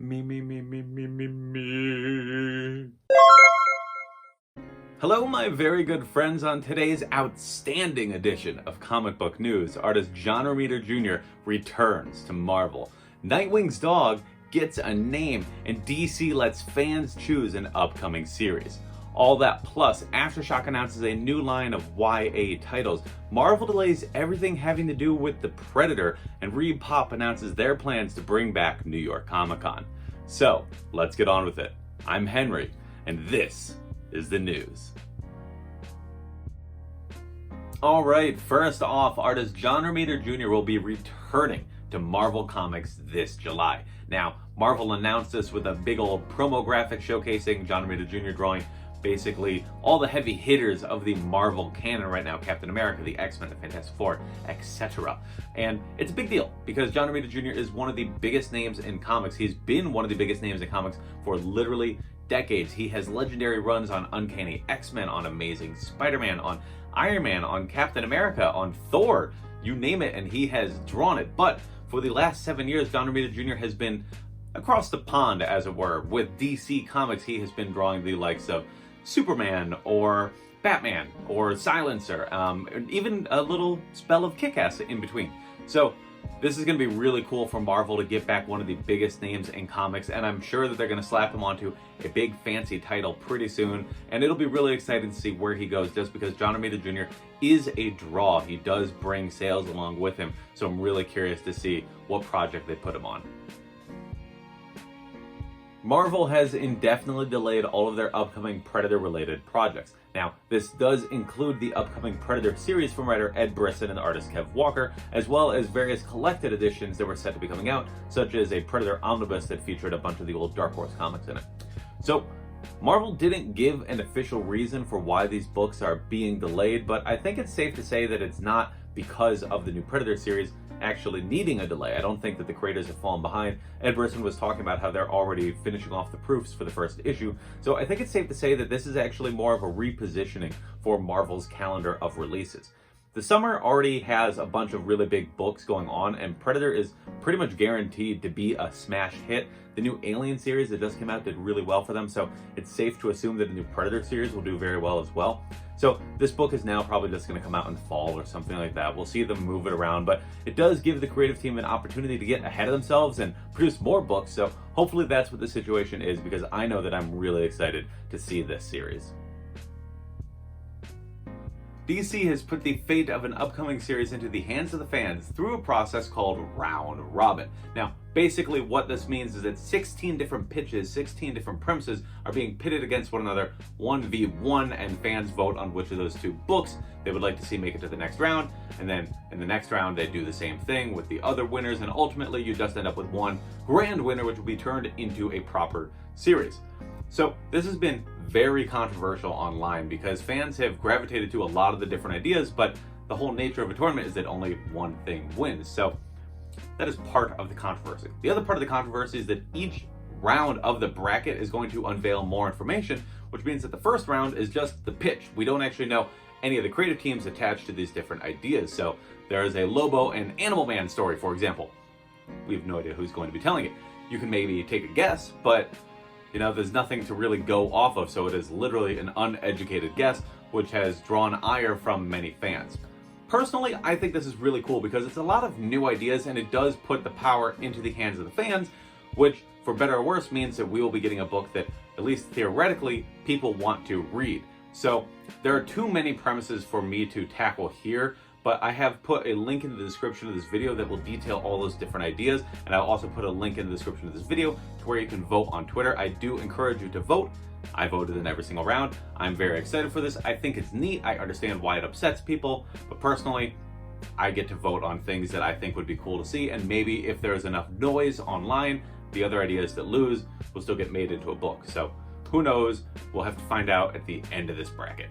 Me. Hello, my very good friends. On today's outstanding edition of Comic Book News, artist John Romita Jr. returns to Marvel. Nightwing's dog gets a name, and DC lets fans choose an upcoming series. All that plus, AfterShock announces a new line of YA titles. Marvel delays everything having to do with the Predator, and Reedpop announces their plans to bring back New York Comic Con. So, let's get on with it. I'm Henry, and this is the news. Alright, first off, artist John Romita Jr. will be returning to Marvel Comics this July. Now, Marvel announced this with a big old promo graphic showcasing John Romita Jr. drawing basically all the heavy hitters of the Marvel canon right now: Captain America, the X-Men, the Fantastic Four, etc. And it's a big deal because John Romita Jr. is one of the biggest names in comics. He's been one of the biggest names in comics for literally decades. He has legendary runs on Uncanny X-Men, on Amazing Spider-Man, on Iron Man, on Captain America, on Thor, you name it, and he has drawn it. But for the last 7 years, John Romita Jr. has been across the pond, as it were. With DC Comics, he has been drawing the likes of Superman or Batman or Silencer, and even a little spell of Kick-Ass in between. So this is going to be really cool for Marvel to get back one of the biggest names in comics, and I'm sure that they're going to slap him onto a big fancy title pretty soon, and it'll be really exciting to see where he goes, just because John Romita Jr. is a draw. He does bring sales along with him, so I'm really curious to see what project they put him on. Marvel has indefinitely delayed all of their upcoming Predator-related projects. Now, this does include the upcoming Predator series from writer Ed Brisson and artist Kev Walker, as well as various collected editions that were set to be coming out, such as a Predator omnibus that featured a bunch of the old Dark Horse comics in it. So, Marvel didn't give an official reason for why these books are being delayed, but I think it's safe to say that it's not because of the new Predator series actually needing a delay. I don't think that the creators have fallen behind. Ed Brisson was talking about how they're already finishing off the proofs for the first issue, so I think it's safe to say that this is actually more of a repositioning for Marvel's calendar of releases. The summer already has a bunch of really big books going on, and Predator is pretty much guaranteed to be a smash hit. The new Alien series that just came out did really well for them, so it's safe to assume that the new Predator series will do very well as well. So this book is now probably just going to come out in fall or something like that. We'll see them move it around, but it does give the creative team an opportunity to get ahead of themselves and produce more books, so hopefully that's what the situation is, because I know that I'm really excited to see this series. DC has put the fate of an upcoming series into the hands of the fans through a process called Round Robin. Now, basically what this means is that 16 different pitches, 16 different premises are being pitted against one another 1v1, and fans vote on which of those two books they would like to see make it to the next round, and then in the next round they do the same thing with the other winners, and ultimately you just end up with one grand winner, which will be turned into a proper series. So this has been very controversial online because fans have gravitated to a lot of the different ideas, but the whole nature of a tournament is that only one thing wins. So that is part of the controversy. The other part of the controversy is that each round of the bracket is going to unveil more information, which means that the first round is just the pitch. We don't actually know any of the creative teams attached to these different ideas. So there is a Lobo and Animal Man story, for example. We have no idea who's going to be telling it. You can maybe take a guess, but you know, there's nothing to really go off of, so it is literally an uneducated guess, which has drawn ire from many fans. Personally, I think this is really cool because it's a lot of new ideas, and it does put the power into the hands of the fans, which, for better or worse, means that we will be getting a book that, at least theoretically, people want to read. So there are too many premises for me to tackle here, but I have put a link in the description of this video that will detail all those different ideas, and I'll also put a link in the description of this video to where you can vote on Twitter. I do encourage you to vote. I voted in every single round. I'm very excited for this. I think it's neat. I understand why it upsets people, but personally, I get to vote on things that I think would be cool to see, and maybe if there's enough noise online, the other ideas that lose will still get made into a book. So who knows? We'll have to find out at the end of this bracket.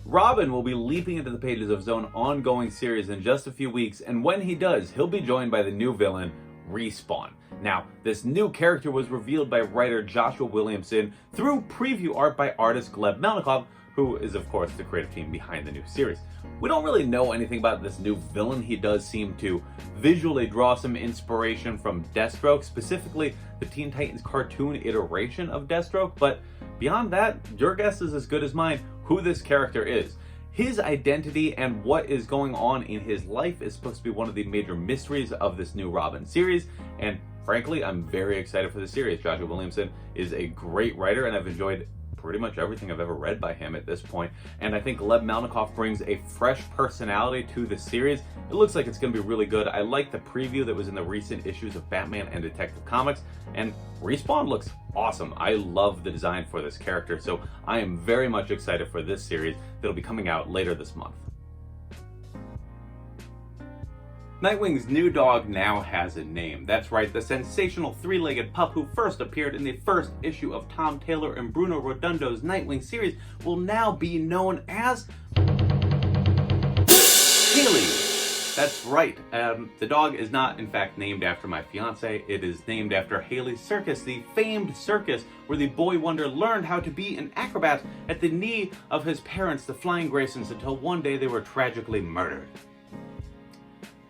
Robin will be leaping into the pages of his own ongoing series in just a few weeks, and when he does, he'll be joined by the new villain, Respawn. Now, this new character was revealed by writer Joshua Williamson through preview art by artist Gleb Melnikov, who who is of course the creative team behind the new series. We don't really know anything about this new villain. He does seem to visually draw some inspiration from Deathstroke, specifically the Teen Titans cartoon iteration of Deathstroke, but beyond that, your guess is as good as mine who this character is. His identity and what is going on in his life is supposed to be one of the major mysteries of this new Robin series, and frankly, I'm very excited for the series. Joshua Williamson is a great writer, and I've enjoyed pretty much everything I've ever read by him at this point. And I think Lev Malnikoff brings a fresh personality to the series. It looks like it's going to be really good. I like the preview that was in the recent issues of Batman and Detective Comics, and Respawn looks awesome. I love the design for this character, so I am very much excited for this series that'll be coming out later this month. Nightwing's new dog now has a name. That's right, the sensational three-legged pup who first appeared in the first issue of Tom Taylor and Bruno Redondo's Nightwing series will now be known as Haley. That's right, the dog is not in fact named after my fiance. It is named after Haley's Circus, the famed circus where the boy wonder learned how to be an acrobat at the knee of his parents, the Flying Graysons, until one day they were tragically murdered.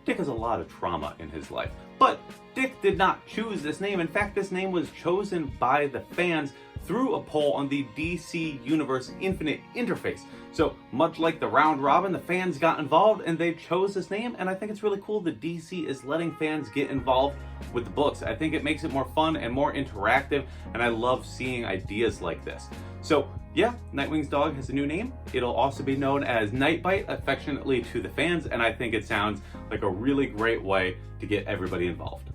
Dick has a lot of trauma in his life, but Dick did not choose this name. In fact, this name was chosen by the fans through a poll on the DC Universe Infinite interface. So much like the round robin, the fans got involved and they chose this name, and I think it's really cool that DC is letting fans get involved with the books. I think it makes it more fun and more interactive, and I love seeing ideas like this. So yeah, Nightwing's dog has a new name. It'll also be known as Nightbite, affectionately to the fans, and I think it sounds like a really great way to get everybody involved.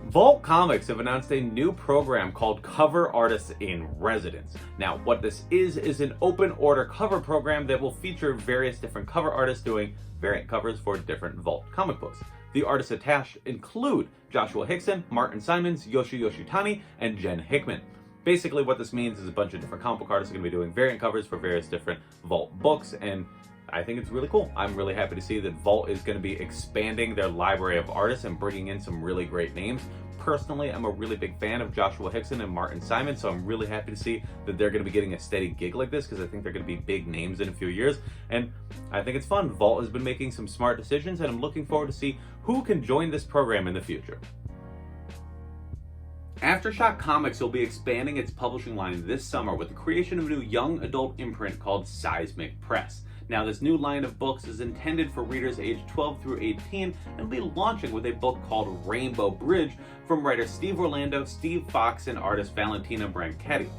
Vault Comics have announced a new program called Cover Artists in Residence. Now, what this is an open order cover program that will feature various different cover artists doing variant covers for different Vault comic books. The artists attached include Joshua Hickson, Martin Simons, Yoshi Yoshitani, and Jen Hickman. Basically what this means is a bunch of different comic book artists are going to be doing variant covers for various different Vault books, and I think it's really cool. I'm really happy to see that Vault is going to be expanding their library of artists and bringing in some really great names. Personally, I'm a really big fan of Joshua Hickson and Martin Simon, so I'm really happy to see that they're going to be getting a steady gig like this, because I think they're going to be big names in a few years, and I think it's fun. Vault has been making some smart decisions, and I'm looking forward to see who can join this program in the future. AfterShock Comics will be expanding its publishing line this summer with the creation of a new young adult imprint called Seismic Press. Now, this new line of books is intended for readers aged 12 through 18 and will be launching with a book called Rainbow Bridge from writer Steve Orlando, Steve Fox, and artist Valentina Branchetti.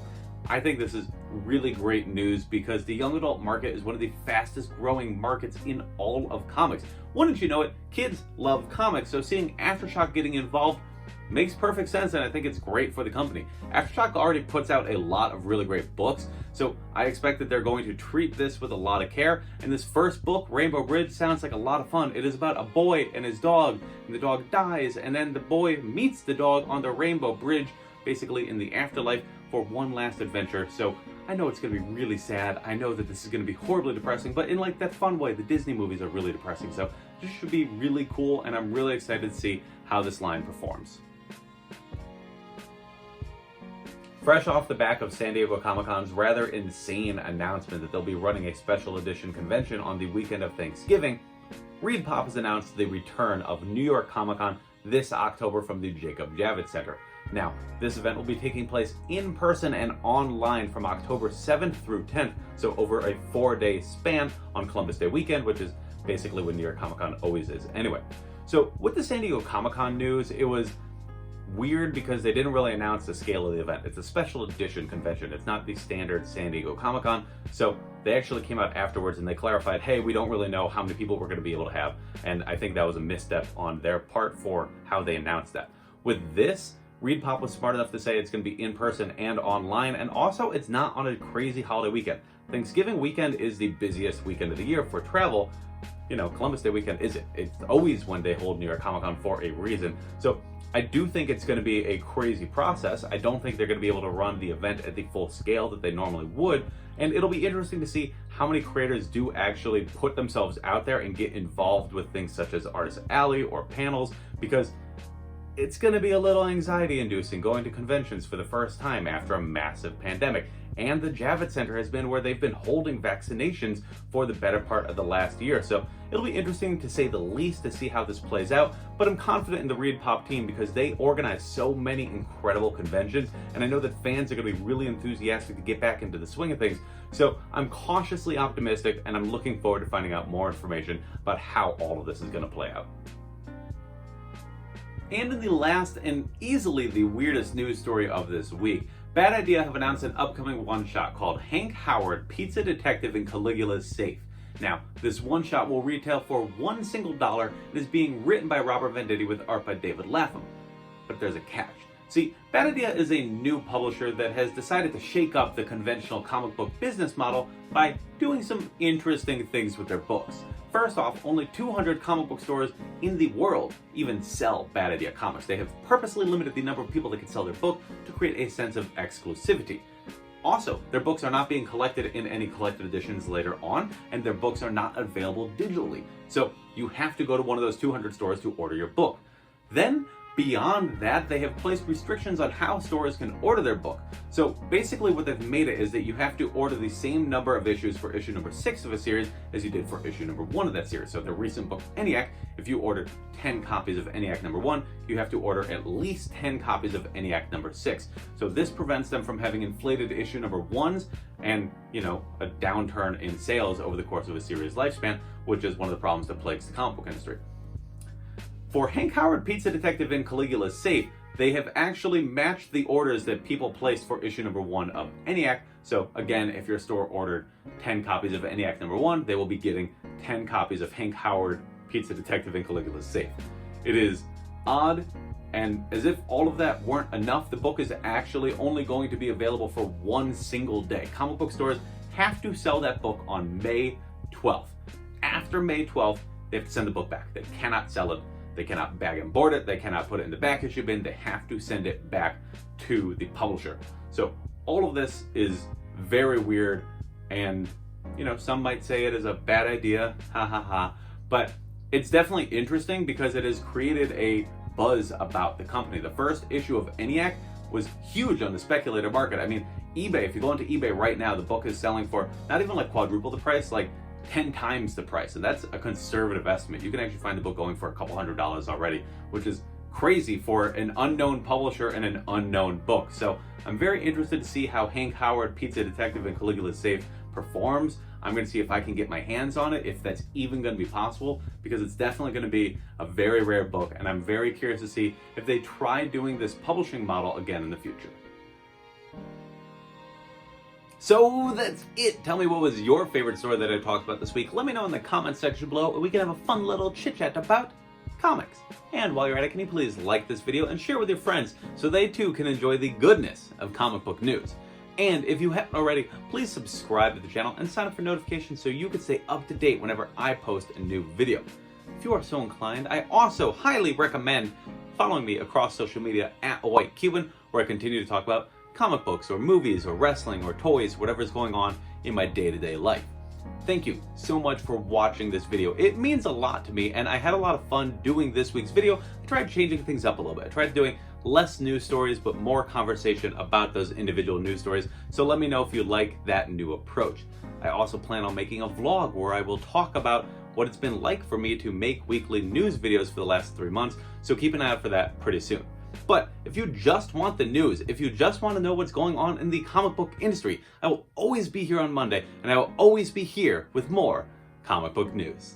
I think this is really great news because the young adult market is one of the fastest growing markets in all of comics. Wouldn't you know it, kids love comics, so seeing AfterShock getting involved makes perfect sense, and I think it's great for the company. AfterShock already puts out a lot of really great books, so I expect that they're going to treat this with a lot of care. And this first book, Rainbow Bridge, sounds like a lot of fun. It is about a boy and his dog, and the dog dies, and then the boy meets the dog on the Rainbow Bridge, basically in the afterlife, for one last adventure. So I know it's going to be really sad. I know that this is going to be horribly depressing, but in like that fun way. The Disney movies are really depressing, so this should be really cool, and I'm really excited to see how this line performs. Fresh off the back of San Diego Comic-Con's rather insane announcement that they'll be running a special edition convention on the weekend of Thanksgiving, Reedpop has announced the return of New York Comic-Con this October from the Jacob Javits Center. Now, this event will be taking place in person and online from October 7th through 10th, so over a 4-day span on Columbus Day weekend, which is basically when New York Comic-Con always is anyway. So with the San Diego Comic-Con news, it was weird because they didn't really announce the scale of the event. It's a special edition convention. It's not the standard San Diego Comic-Con. So they actually came out afterwards and they clarified, hey, we don't really know how many people we're going to be able to have. And I think that was a misstep on their part for how they announced that. With this, Reedpop was smart enough to say it's going to be in person and online, and also it's not on a crazy holiday weekend. Thanksgiving weekend is the busiest weekend of the year for travel. You know, Columbus Day weekend isn't. It's always when they hold New York Comic-Con for a reason. So I do think it's going to be a crazy process. I don't think they're going to be able to run the event at the full scale that they normally would, and it'll be interesting to see how many creators do actually put themselves out there and get involved with things such as Artist Alley or panels, because it's going to be a little anxiety inducing going to conventions for the first time after a massive pandemic. and the Javits Center has been where they've been holding vaccinations for the better part of the last year. So it'll be interesting to say the least to see how this plays out, but I'm confident in the Reedpop team because they organize so many incredible conventions, and I know that fans are going to be really enthusiastic to get back into the swing of things. So I'm cautiously optimistic, and I'm looking forward to finding out more information about how all of this is going to play out. And in the last and easily the weirdest news story of this week, Bad Idea have announced an upcoming one-shot called Hank Howard, Pizza Detective in Caligula's Safe. Now, this one-shot will retail for $1 single and is being written by Robert Venditti with art by David Lapham. But there's a catch. See, Bad Idea is a new publisher that has decided to shake up the conventional comic book business model by doing some interesting things with their books. First off, only 200 comic book stores in the world even sell Bad Idea comics. They have purposely limited the number of people that can sell their book to create a sense of exclusivity. Also, their books are not being collected in any collected editions later on, and their books are not available digitally. So you have to go to one of those 200 stores to order your book. Then, beyond that, they have placed restrictions on how stores can order their book. So basically what they've made it is that you have to order the same number of issues for issue number 6 of a series as you did for issue number 1 of that series. So the recent book ENIAC, if you ordered 10 copies of ENIAC number 1, you have to order at least 10 copies of ENIAC number 6. So this prevents them from having inflated issue number 1s and, a downturn in sales over the course of a series lifespan, which is one of the problems that plagues the comic book industry. For Hank Howard, Pizza Detective in Caligula's Safe, they have actually matched the orders that people placed for issue number 1 of ENIAC. So again, if your store ordered 10 copies of ENIAC number 1, they will be getting 10 copies of Hank Howard, Pizza Detective in Caligula's Safe. It is odd, and as if all of that weren't enough, the book is actually only going to be available for 1 single day. Comic book stores have to sell that book on May 12th. After May 12th, they have to send the book back. They cannot sell it. They cannot bag and board it, they cannot put it in the back issue bin, they have to send it back to the publisher. So all of this is very weird, and some might say it is a bad idea, ha ha ha, but it's definitely interesting because it has created a buzz about the company. The first issue of ENIAC was huge on the speculator market. I mean, eBay, if you go into eBay right now, the book is selling for not even like quadruple the price, like 10 times the price, and that's a conservative estimate. You can actually find the book going for a couple $100s already, which is crazy for an unknown publisher and an unknown book. So I'm very interested to see how Hank Howard, Pizza Detective in Caligula's Safe performs. I'm going to see if I can get my hands on it, if that's even going to be possible, because it's definitely going to be a very rare book, and I'm very curious to see if they try doing this publishing model again in the future. So that's it. Tell me what was your favorite story that I talked about this week. Let me know in the comment section below, and we can have a fun little chit chat about comics. And while you're at it, can you please like this video and share with your friends so they too can enjoy the goodness of comic book news. And if you haven't already, please subscribe to the channel and sign up for notifications so you can stay up to date whenever I post a new video. If you are so inclined, I also highly recommend following me across social media at White Cuban, where I continue to talk about comic books or movies or wrestling or toys, whatever is going on in my day-to-day life. Thank you so much for watching this video. It means a lot to me, and I had a lot of fun doing this week's video. I tried changing things up a little bit. I tried doing less news stories, but more conversation about those individual news stories. So let me know if you like that new approach. I also plan on making a vlog where I will talk about what it's been like for me to make weekly news videos for the last 3 months. So keep an eye out for that pretty soon. But if you just want the news, if you just want to know what's going on in the comic book industry, I will always be here on Monday, and I will always be here with more comic book news.